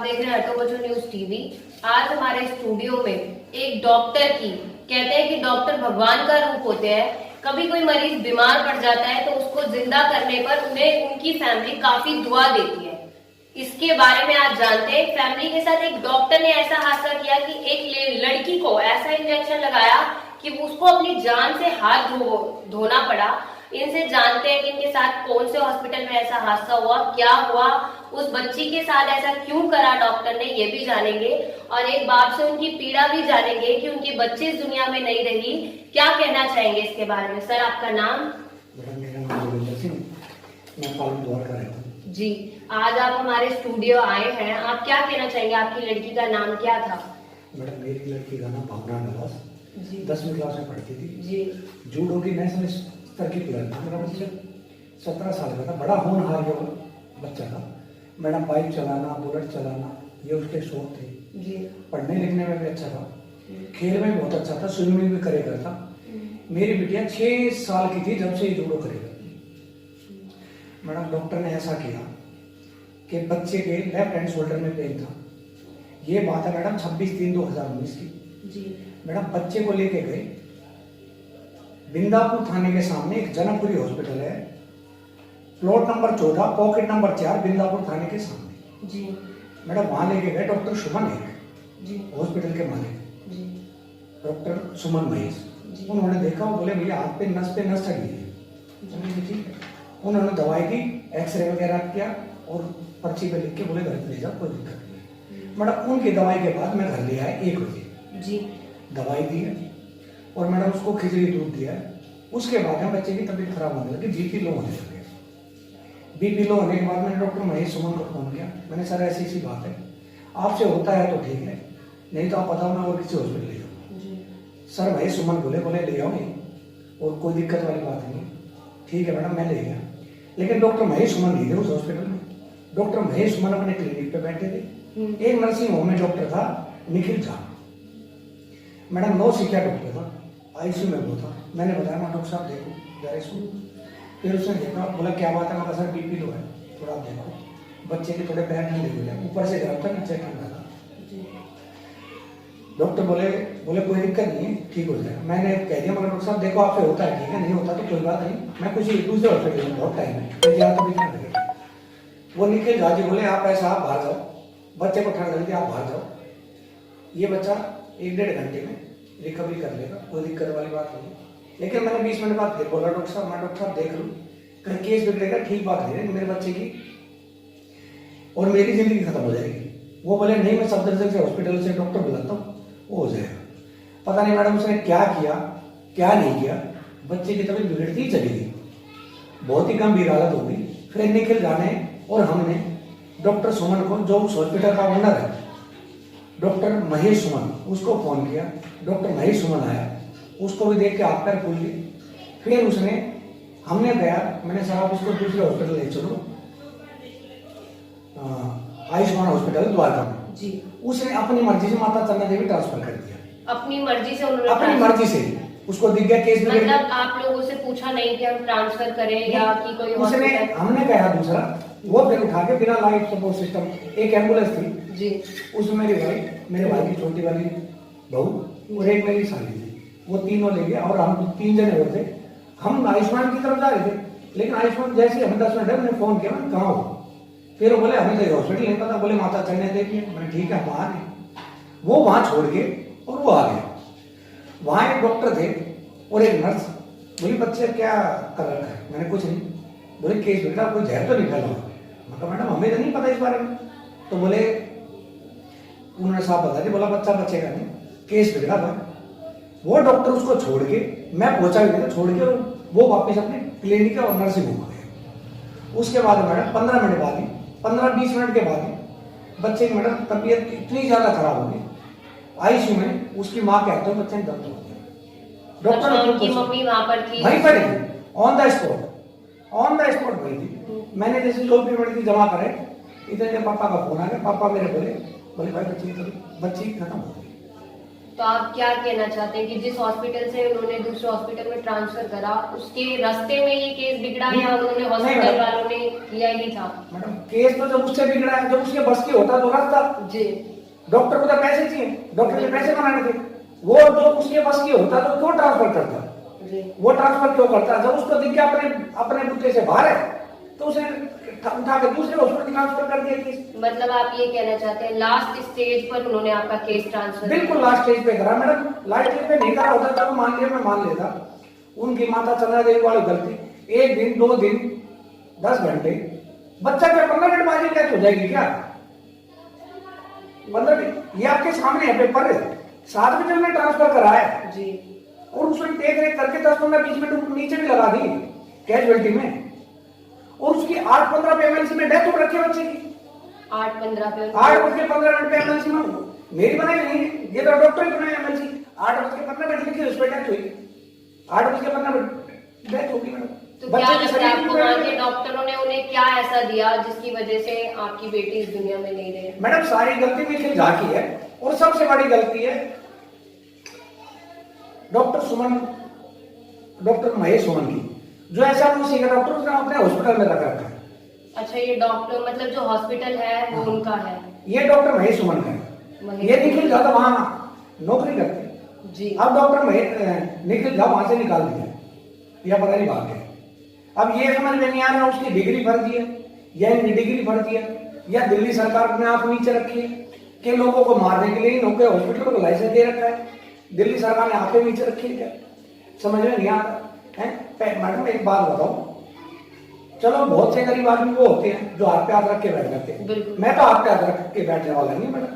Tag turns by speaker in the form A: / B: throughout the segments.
A: देख रहे हैं हटो बचो न्यूज टीवी। आज हमारे स्टूडियो में एक डॉक्टर की, कहते हैं कि डॉक्टर भगवान का रूप होते हैं। कभी कोई मरीज बीमार पड़ जाता है तो उसको जिंदा करने पर उन्हें उनकी फैमिली काफी दुआ देती है। इसके बारे में आज जानते हैं। फैमिली के साथ एक डॉक्टर ने ऐसा हादसा किया कि एक लड़की को ऐसा इंजेक्शन लगाया कि उसको अपनी जान से हाथ धोना पड़ा। इनसे जानते हैं कि इनके साथ कौन से हॉस्पिटल में ऐसा हादसा हुआ, क्या हुआ, उस बच्ची के साथ ऐसा क्यों करा डॉक्टर ने, ये भी जानेंगे। और एक बाप से उनकी पीड़ा भी जानेंगे कि उनकी बच्ची इस दुनिया में नहीं रही। क्या कहना चाहेंगे इसके बारे में? सर, आपका नाम?
B: मेरा नाम जोगिंदर सिंह, मैं पालन द्वार का रहता हूँ।
A: जी, आज आप हमारे स्टूडियो आए हैं, आप क्या कहना चाहेंगे? आपकी लड़की का नाम क्या था?
B: मैडम, मेरी लड़की का नाम भावना नवाज, 10वीं क्लास में पढ़ती थी
A: जी।
B: जूडो की नेशनल स्तर की प्लेयर था। मेरा बच्चा 17 साल का था, बड़ा होनहार जो बच्चा था। मैडम, बाइक चलाना, बुलेट चलाना, ये उसके शौक थे
A: जी।
B: पढ़ने लिखने में भी अच्छा था, खेल में बहुत अच्छा था, स्विमिंग भी करे करता। मेरी बिटिया 6 साल की थी जब से ये जूडो करेगा। मैडम, डॉक्टर ने ऐसा किया कि बच्चे के लेफ्ट हैंड शोल्डर में पेन था। ये बात है मैडम 26/3/2019 की।
A: जी।
B: मैडम, बच्चे को लेके गए बिंदापुर थाने के सामने, एक जनकपुरी हॉस्पिटल है, plot number 14, pocket number 4, Bindapur थाने के सामने।
A: जी।
B: मैडम, वहां लेके गए डॉक्टर सुमन है
A: जी।
B: हॉस्पिटल के मालिक,
A: जी।
B: डॉक्टर सुमन महेश। उन्होंने देखा, वो बोले भैया हाथ पे नस चढ़ी है। चलिए ठीक है। उन्होंने दवाई दी, एक्सरे वगैरह किया और पर्ची पे लिख के बोले घर पे ले जाओ, कोई दिक्कत नहीं। मैडम, उनकी दवाई के बाद मैं घर ले आया 1 बजे।
A: जी।
B: दवाई दी है और मैडम उसको खिचड़ी दूध दिया है। उसके बाद में बच्चे की तबीयत खराब होने लगी, बीपी लो होने लगे। बीपी लो होने के बाद मैंने डॉक्टर महेश सुमन को फोन किया। मैंने, सर ऐसी ऐसी बात है, आपसे होता है तो ठीक है, नहीं तो आप बताओ मैं और किसी हॉस्पिटल ले जाऊँ। सर महेश सुमन बोले ले आओ, नहीं और कोई दिक्कत वाली बात नहीं। ठीक है मैडम, मैं ले गया। लेकिन डॉक्टर महेश सुमन नहीं थे उस हॉस्पिटल में। डॉक्टर महेश सुमन अपने क्लिनिक पे बैठे थे। एक नर्सिंग होम में डॉक्टर था निखिल झा। मैडम, 9 सीखिया डॉक्टर था, आईसीयू में वो था। मैंने बताया, डॉक्टर साहब देखो जरा इसको। फिर उसने देखा, बोला क्या बात है? मैं सर बीपी लो है, थोड़ा आप देखो। बच्चे के थोड़े पैर ठंडे हो गए, ऊपर से गर्म था, नीचे ठंडा था। डॉक्टर बोले कोई दिक्कत नहीं है, ठीक हो जाएगा। मैंने कह दिया, मगर डॉक्टर साहब देखो आपसे होता है, ठीक है, नहीं होता तो कोई बात नहीं, मैं कुछ दूसरे हॉस्पिटल में बहुत टाइम है, तो भी नहीं लगेगा। वो निखिल झा जी बोले, आप ऐसा आप बाहर जाओ, बच्चे को ठंड लगी, आप बाहर जाओ, ये बच्चा 1-1.5 घंटे में रिकवरी कर लेगा, कोई दिक्कत वाली बात नहीं। लेकिन मैंने 20 मिनट बाद फिर बोला, डॉक्टर साहब देख लूँ, कहीं केस बिगड़ेगा, ठीक बात नहीं है मेरे बच्चे की और मेरी जिंदगी खत्म हो जाएगी। वो बोले नहीं, मैं सफदरजंग से हॉस्पिटल से डॉक्टर बुलाता हूँ, वो हो जाएगा। पता नहीं मैडम उसने क्या किया क्या नहीं किया, बच्चे की तबीयत बिगड़ती ही चली गई, बहुत ही गंभीर हालत हो गई। फिर निखिल जाने और हमने डॉक्टर सुमन को, जो उस हॉस्पिटल का ओनर है डॉक्टर महेश सुमन, उसको फोन किया। डॉक्टर महेश सुमन आया, उसको भी देख के हाथ पैर फूल गए। फिर उसने, हमने गया, मैंने सर आप इसको दूसरे हॉस्पिटल ले चलो, आयुष्मान हॉस्पिटल द्वारका में।
A: जी।
B: उसने अपनी मर्जी से माता चंदा देवी ट्रांसफर कर दिया।
A: अपनी मर्जी से उन्होंने?
B: अपनी मर्जी से, उसको दिख गया केस में।
A: मतलब आप लोगों से पूछा नहीं कि हम ट्रांसफर करें या कि कोई
B: उसने, हमने कहा दूसरा, वो फिर उठा के बिना लाइफ सपोर्ट सिस्टम, एक एम्बुलेंस थी
A: जी,
B: उसमें मेरे भाई की छोटी वाली बहू और एक मेरी साली थी, वो तीनों ले गया और हम 3 जने और थे। हम आयुष्मान की तरफ जा रहे थे, लेकिन आयुष्मान जैसे हमें 10 मिनट है, मैंने फोन किया, मैं कहाँ हो? फिर वो बोले हमें तो हॉस्पिटल नहीं पता, बोले माता चलने देखिए। मैंने ठीक है, हम आ गए। वो वहां छोड़ के और वो आ गए। वहां एक डॉक्टर थे और एक नर्स। बोली बच्चे क्या कर रखा है? मैंने कुछ नहीं। बोले केस बिगड़ा, कोई जहर तो नहीं फैला? मैं कहा मैडम हमें तो नहीं पता इस बारे में। तो बोले, उन्होंने साफ बता दिया, बोला बच्चा बचेगा नहीं, केस बिगड़ा था। वो डॉक्टर उसको छोड़ के, मैं पहुंचा भी नहीं, छोड़ के वो वापस अपने क्लिनिक और नर्सिंग होम आ गया। उसके बाद मैडम 15 मिनट बाद ही, 15-20 मिनट के बाद ही बच्चे की मैडम तबीयत इतनी ज्यादा खराब हो गई, आईसीयू में उसकी माँ कहते हो बच्चे ने दर्द हो गया। डॉक्टर
A: की मम्मी वहां पर थी,
B: वहीं पर थी, ऑन द स्पॉट वही थी। मैंने जैसे जो पेमेंट की जमा करे, इतने पापा का फोन आ गया। पापा मेरे बोले भाई बच्ची खत्म हो गई।
A: तो आप क्या कहना चाहते हैं कि जिस हॉस्पिटल से उन्होंने दूसरे हॉस्पिटल में ट्रांसफर करा, उसके रास्ते में ये केस बिगड़ा या उन्होंने हॉस्पिटल वालों ने किया ही था?
B: मैडम केस तो जब उससे बिगड़ा है, जब उसके बस की होता तो रास्ता
A: जी।
B: डॉक्टर को तो पैसे चाहिए, डॉक्टर के पैसे बनाने थे, वो जो उसके बस की होता तो क्यों ट्रांसफर करता
A: जी।
B: वो ट्रांसफर क्यों करता? जब उसको दिख गया अपने अपने बुद्धि से बाहर है तो उसे उठा के दूसरे हॉस्पिटल ट्रांसफर कर दिया केस।
A: मतलब आप ये कहना चाहते हैं लास्ट स्टेज पर उन्होंने आपका केस ट्रांसफर?
B: बिल्कुल लास्ट स्टेज पे करा मैडम, लास्ट स्टेज पे नहीं करा होता तो मान लिया, मैं मान लेता उनकी माता चंद्रा देवी वाली गलती। 1 दिन 2 दिन 10 घंटे बच्चा क्या 15 मिनट बाद डेथ हो जाएगी क्या? 15 मिनट ये आपके सामने है, पेपर है, 7 बजे हमने ट्रांसफर करा है
A: जी।
B: और उसमें देख रेख करके 10-15-20 मिनट नीचे भी लगा दी कैजुअलिटी में, और उसकी 8-15 पे एमएलसी में डेथ हो रखी है बच्चे की।
A: 8-15 पे
B: 8:15 पे एमएलसी में मेरी बनाई नहीं, ये तो डॉक्टर ही बनाए एमएलसी। 8:15 लिखी उस पर डेथ हुई, 8:15 डेथ होगी मैडम।
A: तो क्या लगता है आपको वहाँ के डॉक्टरों ने उन्हें क्या ऐसा दिया जिसकी वजह से आपकी बेटी इस दुनिया में नहीं रही?
B: मैडम सारी गलती निखिल झा की है, और सबसे बड़ी गलती है डॉक्टर महेश सुमन की, जो ऐसा उसी का डॉक्टर उसने अपने हॉस्पिटल में रख रखा है।
A: अच्छा, ये डॉक्टर मतलब जो हॉस्पिटल है वो उनका है?
B: ये डॉक्टर महेश सुमन का है। ये निखिल झा तो वहां नौकरी करते
A: जी।
B: अब डॉक्टर निखिल झा वहां से निकाल दिया, या पता नहीं भाग गए। अब ये समझ में नहीं आ रहा उसकी डिग्री फर्जी है या इनकी डिग्री फर्जी है, या दिल्ली सरकार ने आंख नीचे रखी है कि लोगों को मारने के लिए नौकरी हॉस्पिटल को लाइसेंस दे रखा है, दिल्ली सरकार ने आंखें नीचे रखी है, क्या समझ में नहीं आ रहा है। मैडम एक बात बताओ, चलो बहुत से गरीब आदमी वो होते हैं जो हाथ पे हाथ रख के बैठ जाते हैं, मैं तो हाथ पे हाथ रख के बैठने वाला नहीं मैडम।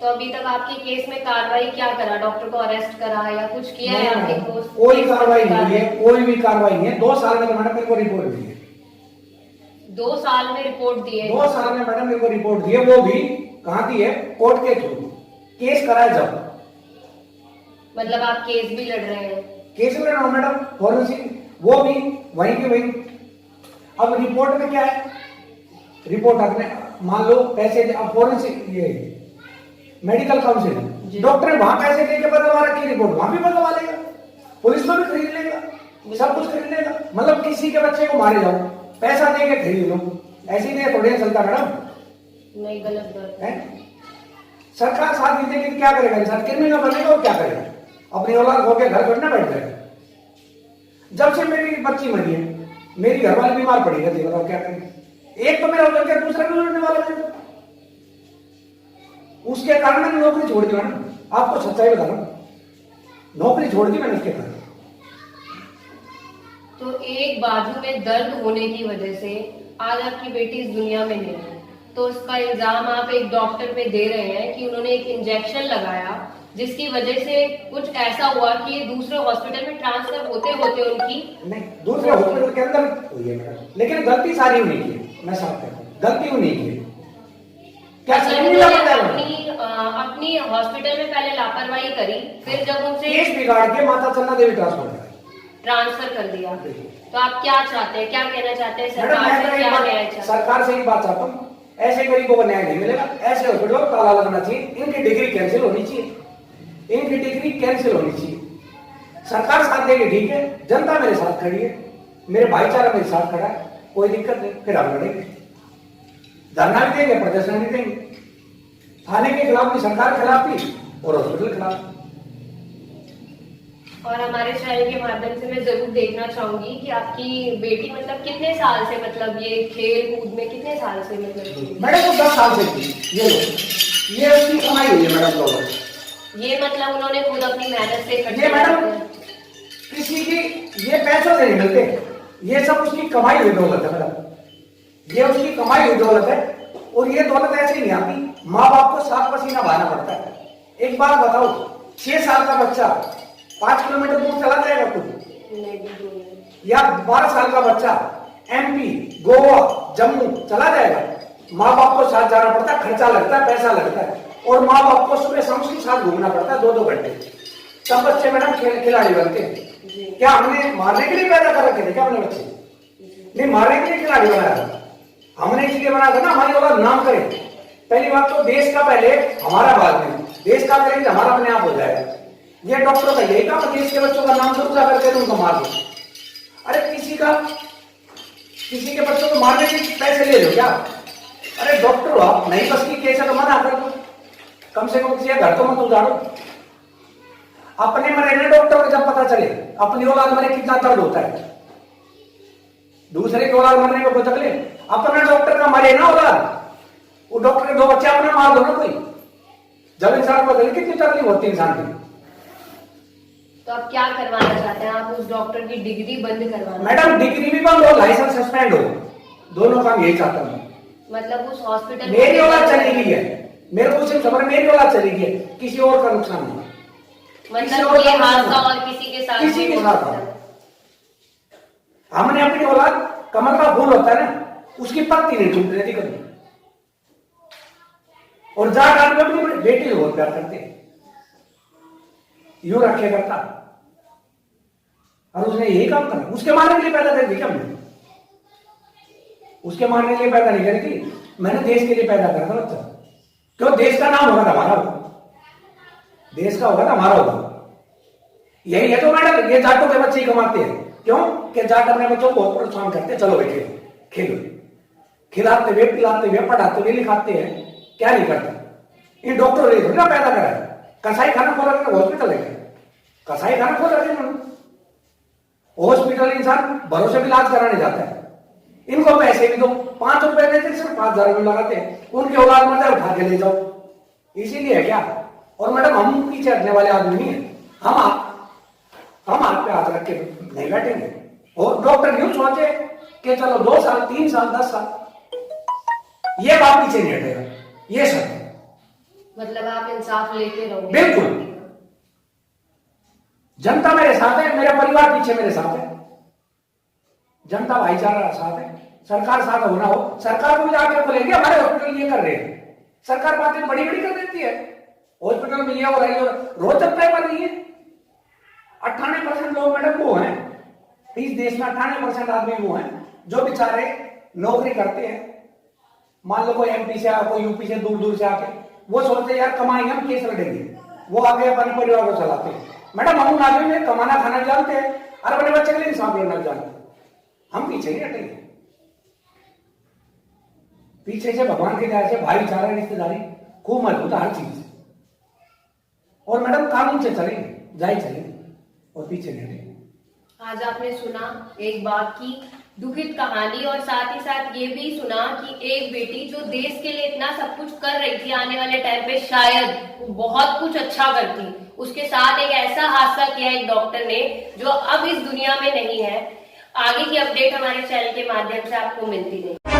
A: तो अभी तक आपके केस में कार्रवाई क्या करा? डॉक्टर को अरेस्ट करा या कुछ किया है आपके को?
B: कोई कार्रवाई नहीं है, कोई भी कार्रवाई नहीं है। 2 साल में तो मैडम मेरे को रिपोर्ट दी है,
A: 2 साल में रिपोर्ट दी है?
B: 2 साल में मैडम मेरे को रिपोर्ट दी है, वो भी कहाँ दी है? कोर्ट के थ्रू, केस कराया जब।
A: मतलब आप केस भी लड़ रहे हैं?
B: केस लड़ रहा हूँ मैडम, फॉरेंसिक, वो भी वहीं के वहीं। अब रिपोर्ट में क्या है? रिपोर्ट आपने मान लो पैसे, अब फॉरेंसिक ये मेडिकल काउंसिल डॉक्टर वहां पैसे दे के बदलवा रखी, रिपोर्ट वहां भी बदलवा लेगा, पुलिस में भी खरीद लेगा, सब कुछ खरीद लेगा। मतलब किसी के बच्चे को मारे जाओ, पैसा दे के खरीद लो, ऐसे ही थोड़ी चलता मैडम।
A: नहीं, गलत बात
B: है। सरकार साथ नहीं देगी क्या करेगा इंसान? क्रिमिनल बनेगा और क्या करेगा? अपनी औलाद खो के घर छोड़ना बैठ जाएगा। जब से मेरी बच्ची मरी है, मेरी घरवाली बीमार पड़ी है, बताओ क्या करें? एक तो मेरा उधर गया, दूसरा भी उधरने वाला है। उसके कारण मैंने नौकरी छोड़ दी मैडम, आपको सच्चाई बता रहा हूं, नौकरी छोड़ दी मैंने उसके कारण।
A: तो एक बाजू में दर्द होने की वजह से आज आपकी बेटी इस दुनिया में नहीं है, तो उसका इल्जाम आप एक डॉक्टर पे दे रहे हैं कि उन्होंने एक इंजेक्शन लगाया जिसकी वजह से कुछ ऐसा हुआ कि ये दूसरे हॉस्पिटल में ट्रांसफर होते होते उनकी
B: नहीं, दूसरे हॉस्पिटल के अंदर हुई है मैडम, लेकिन गलती सारी उन्हीं की है। मैं साफ कहता हूँ, गलती उन्हीं की है। क्या
A: अपनी हॉस्पिटल में पहले लापरवाही करी, फिर जब उनसे
B: केस बिगाड़ के माता चंद्रा देवी
A: ट्रांसफर कर दिया, तो आप क्या चाहते हैं, क्या कहना चाहते हैं? सरकार
B: मैडम
A: से क्या न्याय चाहते हैं?
B: सरकार से एक बात चाहता हूँ, ऐसे गरीबों को न्याय नहीं मिलेगा, ऐसे हॉस्पिटलों को ताला लगना चाहिए, इनकी डिग्री कैंसिल होनी चाहिए, इनकी डिग्री कैंसिल होनी चाहिए। सरकार साथ देगी ठीक है, जनता मेरे साथ खड़ी है, मेरे भाईचारा मेरे साथ खड़ा है, कोई दिक्कत नहीं, फिर हम लड़ेंगे, धरना भी देंगे, प्रदर्शन भी देंगे, थाने के खिलाफ भी, सरकार के खिलाफ भी और हॉस्पिटल के खिलाफ।
A: और हमारे चैनल के माध्यम से मैं जरूर देखना चाहूंगी कि आपकी बेटी मतलब कितने साल से, मतलब ये खेल कूद में कितने साल से, मतलब
B: मैडम वो 10 साल से थी। ये उसकी कमाई हुई है मैडम लोगों,
A: ये मतलब उन्होंने खुद अपनी मेहनत से
B: ये मैडम किसी की ये पैसों से नहीं मिलते, ये सब उसकी कमाई हुई दौलत है मैडम, ये उसकी कमाई हुई दौलत है। और ये दौलत ऐसे नहीं आती, माँ बाप को साफ पसीना बहाना पड़ता है। एक बात बताओ, 6 साल का बच्चा 5 किलोमीटर दूर चला जाएगा खुद, या 12 साल का बच्चा MP, गोवा, जम्मू चला जाएगा? माँ बाप को साथ जाना पड़ता है, खर्चा लगता है, पैसा लगता है, और माँ बाप को सुबह शाम उसके साथ घूमना पड़ता है 2-2 घंटे। सब बच्चे मैडम खिलाड़ी बनते हैं। क्या हमने मारने के लिए पैदा कर रखे थे क्या अपने बच्चे? नहीं, मारने के लिए खिलाड़ी बनाया, हमने इसलिए बनाया था ना हमारी औलाद नाम करे। पहली बात तो देश का पहले, हमारा बाद में। देश का करेंगे हमारा अपने आप हो जाएगा। ये डॉक्टरों का यही काम, देश के बच्चों का नाम तो ऊंचा करके तो उनको मार दो। अरे किसी के बच्चों को मारने के पैसे ले लो क्या? अरे डॉक्टर हो आप, नहीं बस की केस है तो मना कर दो, कम से कम किसी का घर तो मत उजाड़ो। अपने मरे ना डॉक्टर को जब पता चले अपनी औलाद मरे कितना दर्द होता है, दूसरे की औलाद मरने को कोई तकलीफ, अपना डॉक्टर का मरे ना औलाद, वो डॉक्टर के 2 बच्चे अपने मार दो ना कोई, जब इंसान को कितनी तकलीफ होती है इंसान की।
A: तो आप क्या करवाना चाहते हैं? आप उस डॉक्टर की डिग्री बंद करवाना?
B: मैडम डिग्री भी बंद हो, लाइसेंस सस्पेंड हो, दोनों काम यही चाहता हूँ।
A: मतलब उस हॉस्पिटल
B: मेरी औलाद चली गई है, मेरे को सिर्फ खबर मेरी औलाद चली गई है, किसी और का नुकसान नहीं।
A: मतलब ये हादसा और किसी के साथ
B: हमने अपनी औलाद, कमल का फूल होता है ना, उसकी पत्ती नहीं टूट रही थी कभी। और जाट आदमी अपनी बेटी को बहुत प्यार करते हैं, यूं रखे करता, और उसने यही काम करा। उसके मारने के लिए पैदा कर दी क्या हमने? उसके मारने के लिए पैदा नहीं करी थी, मैंने देश के लिए पैदा करा था बच्चा। क्यों? देश का नाम होगा था हमारा, देश का होगा था हमारा होगा। यही है तो मैडम ये जाटों के बच्चे ही कमाते हैं। क्यों? कि जाट अपने बच्चों को बहुत प्रोत्साहन करते हैं, चलो बेटे खेलो, खिलाते हुए पिलाते हुए पढ़ाते हुए लिखाते हैं, क्या नहीं करते। इन डॉक्टरों ने थोड़ी ना पैदा करा है, कसाई खाना खोल रखे हॉस्पिटल है, कसाई खाना खोल रखे हॉस्पिटल, इंसान भरोसे भी इलाज कराने जाता है, इनको पैसे भी दो, 5 रुपए देते सिर्फ 5,000 रुपये लगाते हैं, उनकी औलाद मर जाए उठा के ले जाओ, इसीलिए है क्या? और मैडम हम पीछे हटने वाले आदमी नहीं है, हम हाथ पे हाथ रख के नहीं बैठेंगे। और डॉक्टर यूं सोचे कि चलो 2 साल 3 साल 10 साल ये बात पीछे नहीं हटेगा, ये सब
A: मतलब आप इंसाफ लेते रहोगे?
B: बिल्कुल, जनता मेरे साथ है, मेरा परिवार पीछे मेरे साथ है, जनता भाईचारा साथ है, सरकार साथ होना हो, सरकार को भी आके बोलेंगे हमारे हॉस्पिटल ये कर रहे हैं, सरकार बातें बड़ी बड़ी कर देती है, हॉस्पिटल में ये हो रही है, रोज तक पेपर नहीं है। 98% लोग मैडम वो हैं इस देश में, 98% आदमी वो हैं जो बेचारे नौकरी करते हैं, मान लो कोई एमपी से कोई यूपी से दूर दूर से आके, वो सोचते हैं यार कमाएंगे हम, केस लड़ेंगे, वो आगे अपने परिवार को चलाते हैं। मैडम हम आदमी में कमाना खाना जानते हैं और अपने बच्चे के लिए इंसाफ लेना जानते हैं, हम पीछे नहीं हटेंगे। पीछे से भगवान की दया से भाईचारा रिश्तेदारी खूब मजबूत है हर चीज, और मैडम कानून से चलेंगे, जाए चलेंगे और पीछे नहीं हटेंगे।
A: आज आपने सुना एक बाप की दुखित कहानी, और साथ ही साथ ये भी सुना कि एक बेटी जो देश के लिए इतना सब कुछ कर रही थी, आने वाले टाइम पे शायद वो बहुत कुछ अच्छा करती, उसके साथ एक ऐसा हादसा किया एक डॉक्टर ने जो अब इस दुनिया में नहीं है। आगे की अपडेट हमारे चैनल के माध्यम से आपको मिलती रहेगी।